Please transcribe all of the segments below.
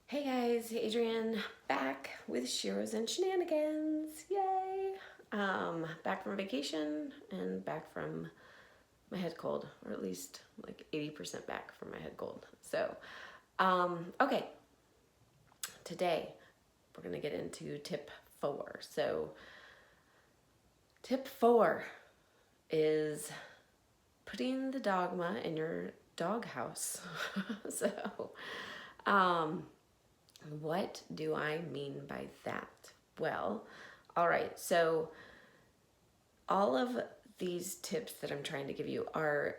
Hey guys, Adrienne back with Shiros and Shenanigans. Yay! Back from vacation and back from my head cold, or at least like 80% back from my head cold. So, okay, today we're gonna get into tip 4. So, tip 4 is putting the dogma in your doghouse. So, what do I mean by that? Well, all right, so all of these tips that I'm trying to give you are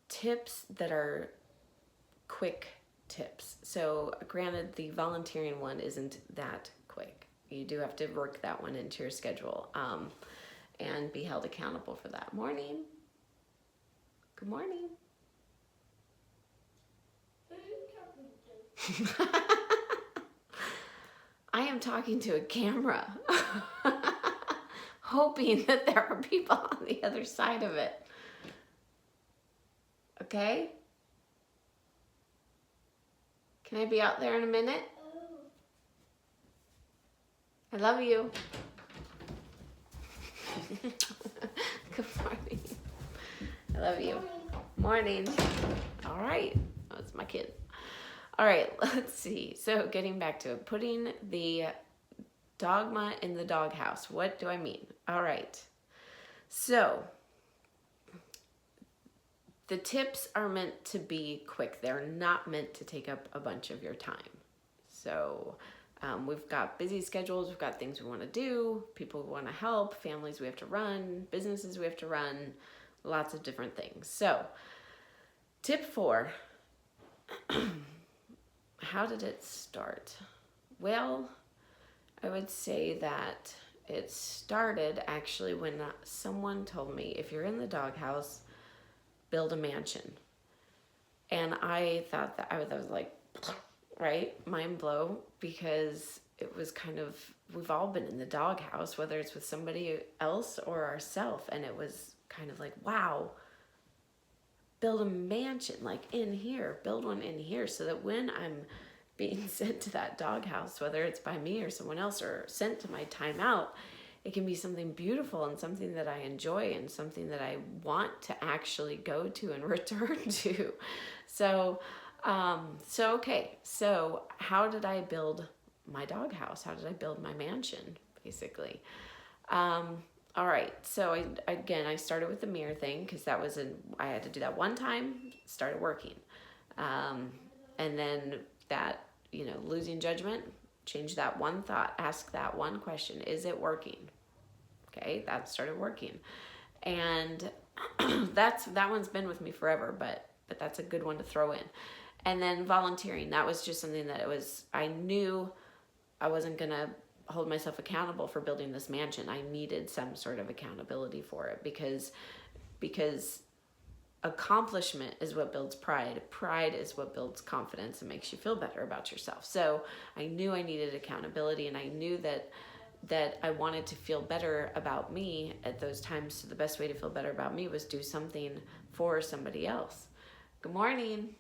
tips that are quick tips. So granted, the volunteering one isn't that quick. You do have to work that one into your schedule and be held accountable for that. Morning. Good morning. I am talking to a camera, hoping that there are people on the other side of it. Okay? Can I be out there in a minute? I love you. Good morning. I love you. Morning. All right. Oh, it's my kid. All right, let's see. So getting back to it, putting the dogma in the doghouse. What do I mean? All right. So the tips are meant to be quick. They're not meant to take up a bunch of your time. So we've got busy schedules. We've got things we want to do, people we want to help, families we have to run, businesses we have to run, lots of different things. So tip 4, how did it start? Well, I would say that it started actually when someone told me, if you're in the doghouse, build a mansion. And I thought that I was like, right, mind blow, because it was kind of, we've all been in the doghouse, whether it's with somebody else or ourselves, and it was kind of like, wow, build a mansion, like in here, build one in here, so that when I'm being sent to that doghouse, whether it's by me or someone else, or sent to my timeout, it can be something beautiful and something that I enjoy and something that I want to actually go to and return to. So, okay. So how did I build my doghouse? How did I build my mansion, basically? All right, so I started with the mirror thing, because I had to do that one time, started working. And then that, losing judgment, change that one thought, ask that one question, is it working? Okay, that started working. And that one's been with me forever, but that's a good one to throw in. And then volunteering, that was just something that I knew I wasn't gonna hold myself accountable for building this mansion. I needed some sort of accountability for it, because accomplishment is what builds pride. Pride is what builds confidence and makes you feel better about yourself. So I knew I needed accountability, and I knew that I wanted to feel better about me at those times. So the best way to feel better about me was do something for somebody else. Good morning.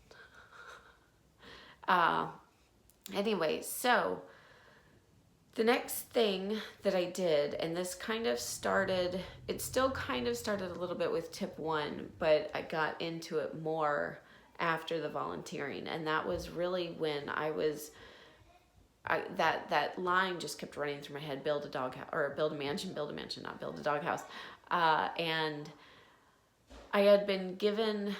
Anyway, so the next thing that I did, and this kind of started, it still kind of started a little bit with tip 1, but I got into it more after the volunteering. And that was really when that line just kept running through my head: build a doghouse, or build a mansion, not build a doghouse. And I had been given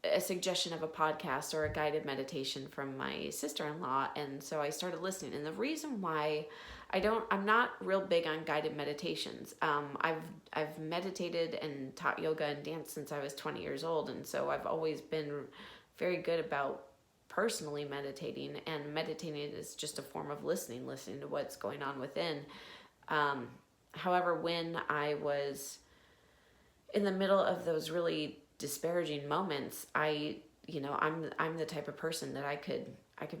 a suggestion of a podcast or a guided meditation from my sister-in-law, and so I started listening. And the reason why I'm not real big on guided meditations. I've meditated and taught yoga and dance since I was 20 years old, and so I've always been very good about personally meditating, and meditating is just a form of listening to what's going on within. However, when I was in the middle of those really disparaging moments, I'm the type of person that I could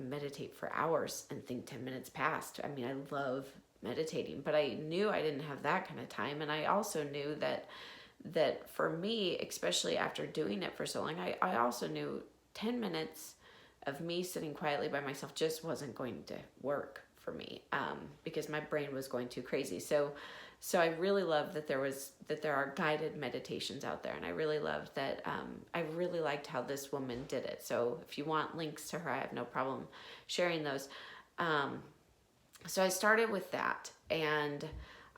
meditate for hours and think 10 minutes passed. I mean, I love meditating, but I knew I didn't have that kind of time. And I also knew that for me, especially after doing it for so long, I also knew 10 minutes of me sitting quietly by myself just wasn't going to work for me, because my brain was going too crazy. So I really love that there are guided meditations out there, and I really loved that. I really liked how this woman did it. So if you want links to her, I have no problem sharing those. So I started with that, and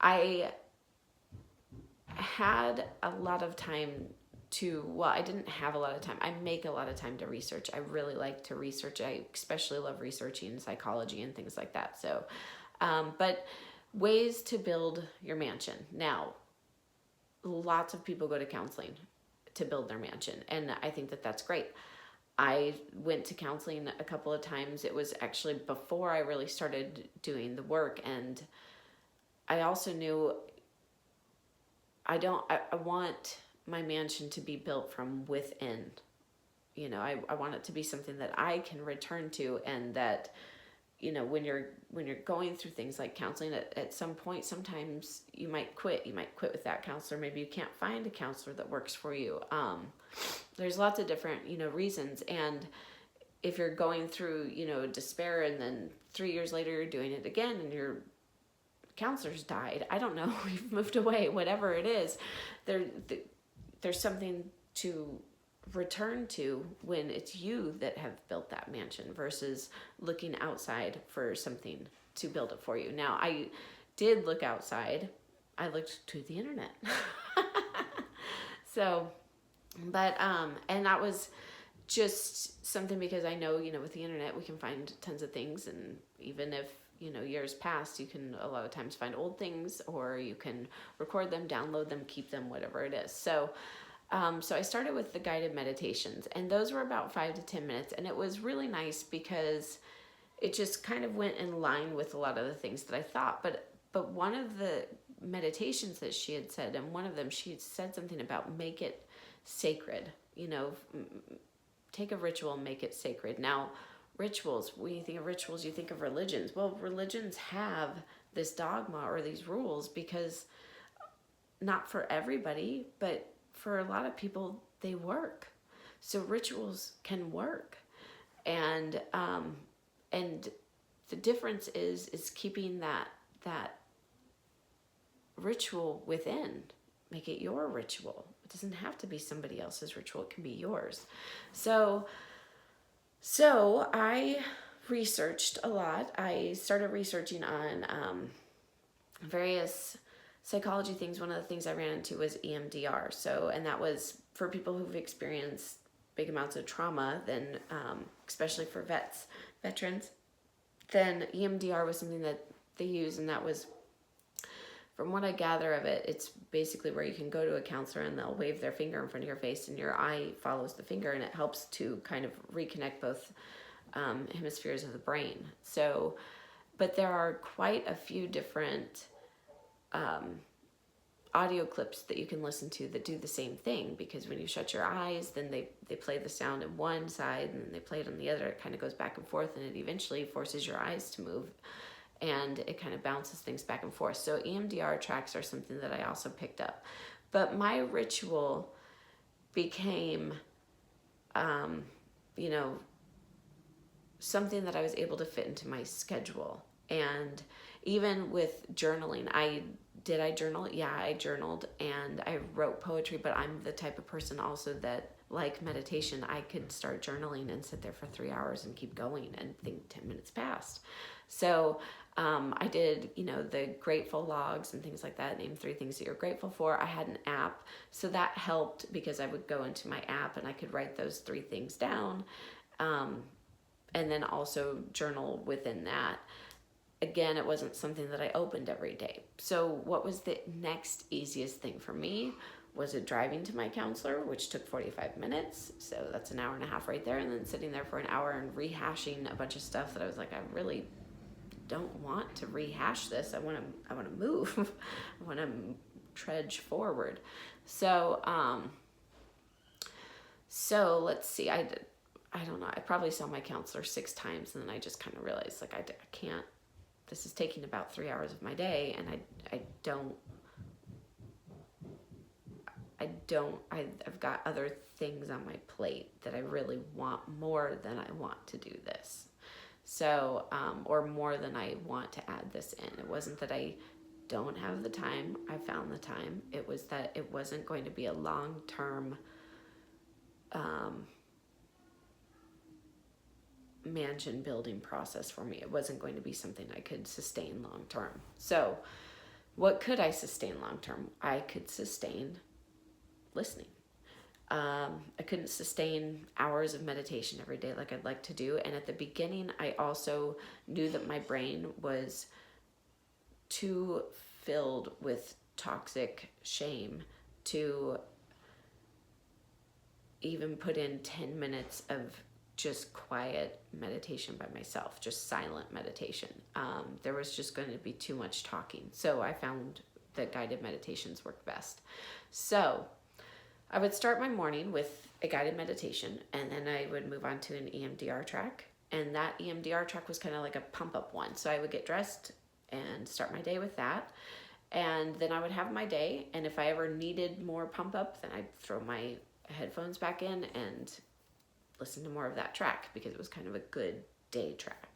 I had a lot of time I didn't have a lot of time. I make a lot of time to research. I really like to research. I especially love researching psychology and things like that. So, but ways to build your mansion. Now, lots of people go to counseling to build their mansion, and I think that that's great. I went to counseling a couple of times. It was actually before I really started doing the work, and I also knew I want my mansion to be built from within. You know, I want it to be something that I can return to, and that, you know, when you're going through things like counseling, at some point, sometimes you might quit. You might quit with that counselor. Maybe you can't find a counselor that works for you. There's lots of different, you know, reasons. And if you're going through, you know, despair, and then 3 years later you're doing it again and your counselor's died, I don't know, you've moved away, whatever it is, there's something to return to when it's you that have built that mansion versus looking outside for something to build it for you. Now, I did look outside. I looked to the internet. So, but, and that was just something because I know, you know, with the internet, we can find tons of things. And even if, you know, years past, you can a lot of times find old things, or you can record them, download them, keep them, whatever it is. So I started with the guided meditations, and those were about 5 to 10 minutes. And it was really nice because it just kind of went in line with a lot of the things that I thought. But one of the meditations that she had said, and one of them, she had said something about make it sacred, you know, take a ritual and make it sacred. Now, rituals, when you think of rituals, you think of religions. Well, religions have this dogma or these rules because not for everybody, but for a lot of people, they work. So rituals can work. And the difference is keeping that ritual within. Make it your ritual. It doesn't have to be somebody else's ritual. It can be yours. So I researched a lot. I started researching on various psychology things. One of the things I ran into was EMDR. And that was for people who've experienced big amounts of trauma, then especially for veterans, then EMDR was something that they use, and that was, from what I gather of it, it's basically where you can go to a counselor and they'll wave their finger in front of your face and your eye follows the finger, and it helps to kind of reconnect both hemispheres of the brain. So, but there are quite a few different audio clips that you can listen to that do the same thing, because when you shut your eyes, then they play the sound on one side and then they play it on the other. It kind of goes back and forth, and it eventually forces your eyes to move, and it kind of bounces things back and forth. So EMDR tracks are something that I also picked up. But my ritual became, you know, something that I was able to fit into my schedule. And even with journaling, did I journal? Yeah, I journaled and I wrote poetry, but I'm the type of person also that, like meditation, I could start journaling and sit there for 3 hours and keep going and think 10 minutes passed. So I did, you know, the grateful logs and things like that. Name 3 things that you're grateful for. I had an app, so that helped because I would go into my app and I could write those 3 things down, and then also journal within that. Again, it wasn't something that I opened every day. So what was the next easiest thing for me? Was it driving to my counselor, which took 45 minutes. So that's an hour and a half right there. And then sitting there for an hour and rehashing a bunch of stuff that I was like, I really don't want to rehash this. I want to move. I want to trudge forward. So let's see. I don't know. I probably saw my counselor 6 times, and then I just kind of realized, like, I can't. This is taking about 3 hours of my day, and I I've got other things on my plate that I really want more than I want to do this. So, or more than I want to add this in. It wasn't that I don't have the time. I found the time. It was that it wasn't going to be a long-term mansion building process for me. It wasn't going to be something I could sustain long-term. So what could I sustain long-term? I could sustain listening. I couldn't sustain hours of meditation every day like I'd like to do. And at the beginning, I also knew that my brain was too filled with toxic shame to even put in 10 minutes of just quiet meditation by myself, just silent meditation. There was just going to be too much talking. So I found that guided meditations work best. So I would start my morning with a guided meditation, and then I would move on to an EMDR track. And that EMDR track was kind of like a pump up one. So I would get dressed and start my day with that. And then I would have my day. And if I ever needed more pump up, then I'd throw my headphones back in and listen to more of that track because it was kind of a good day track.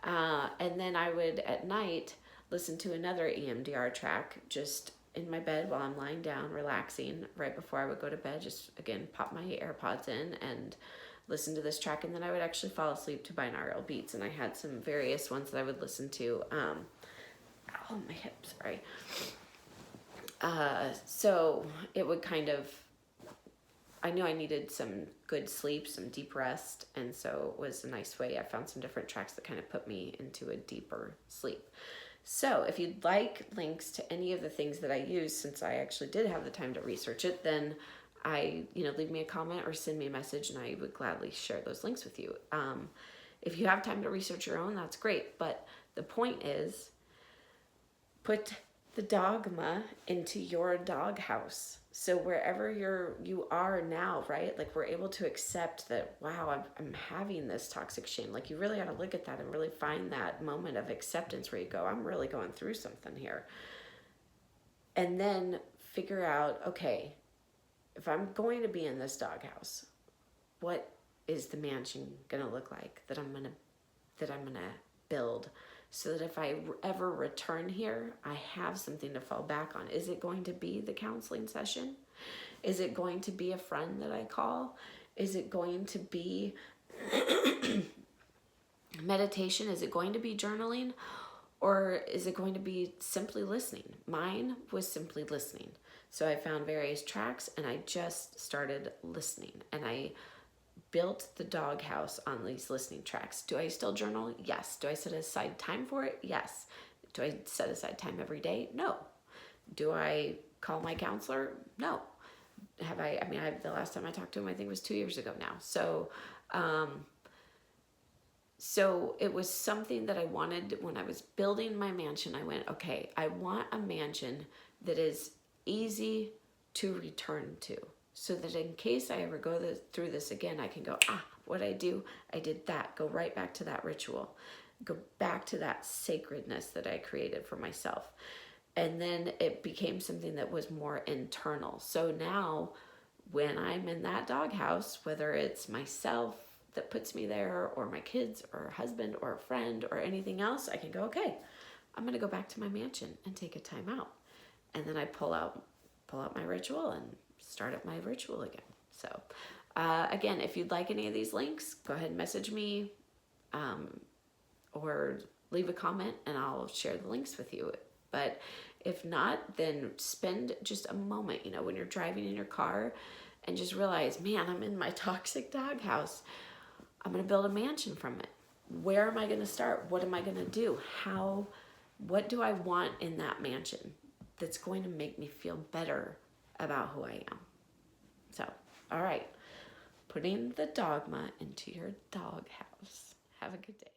And then I would at night listen to another EMDR track just in my bed while I'm lying down, relaxing right before I would go to bed. Just again, pop my AirPods in and listen to this track. And then I would actually fall asleep to binaural beats. And I had some various ones that I would listen to. Oh, my hip, sorry. So it would kind of, I knew I needed some good sleep, some deep rest, and so it was a nice way. I found some different tracks that kind of put me into a deeper sleep. So if you'd like links to any of the things that I use, since I actually did have the time to research it, then leave me a comment or send me a message, and I would gladly share those links with you. If you have time to research your own, that's great. But the point is, put the Dogma into your doghouse. So wherever you are now, right? Like we're able to accept that, wow, I'm having this toxic shame. Like you really got to look at that and really find that moment of acceptance where you go, I'm really going through something here. And then figure out, okay, if I'm going to be in this doghouse, what is the mansion going to look like that I'm going to build? So that if I ever return here, I have something to fall back on. Is it going to be the counseling session? Is it going to be a friend that I call? Is it going to be meditation? Is it going to be journaling? Or is it going to be simply listening? Mine was simply listening. So I found various tracks and I just started listening. And I built the doghouse on these listening tracks. Do I still journal? Yes. Do I set aside time for it? Yes. Do I set aside time every day? No. Do I call my counselor? No. The last time I talked to him, I think was 2 years ago now. So it was something that I wanted when I was building my mansion. I went, okay, I want a mansion that is easy to return to. So that in case I ever go through this again, I can go, what I do, I did that. Go right back to that ritual. Go back to that sacredness that I created for myself. And then it became something that was more internal. So now when I'm in that doghouse, whether it's myself that puts me there or my kids or a husband or a friend or anything else, I can go, okay, I'm going to go back to my mansion and take a time out. And then I pull out my ritual and start up my ritual again. So again, if you'd like any of these links, go ahead and message me or leave a comment and I'll share the links with you. But if not, then spend just a moment, when you're driving in your car and just realize, man, I'm in my toxic doghouse. I'm going to build a mansion from it. Where am I going to start? What am I going to do? What do I want in that mansion that's going to make me feel better about who I am? So, all right, putting the Dogma into your doghouse. Have a good day.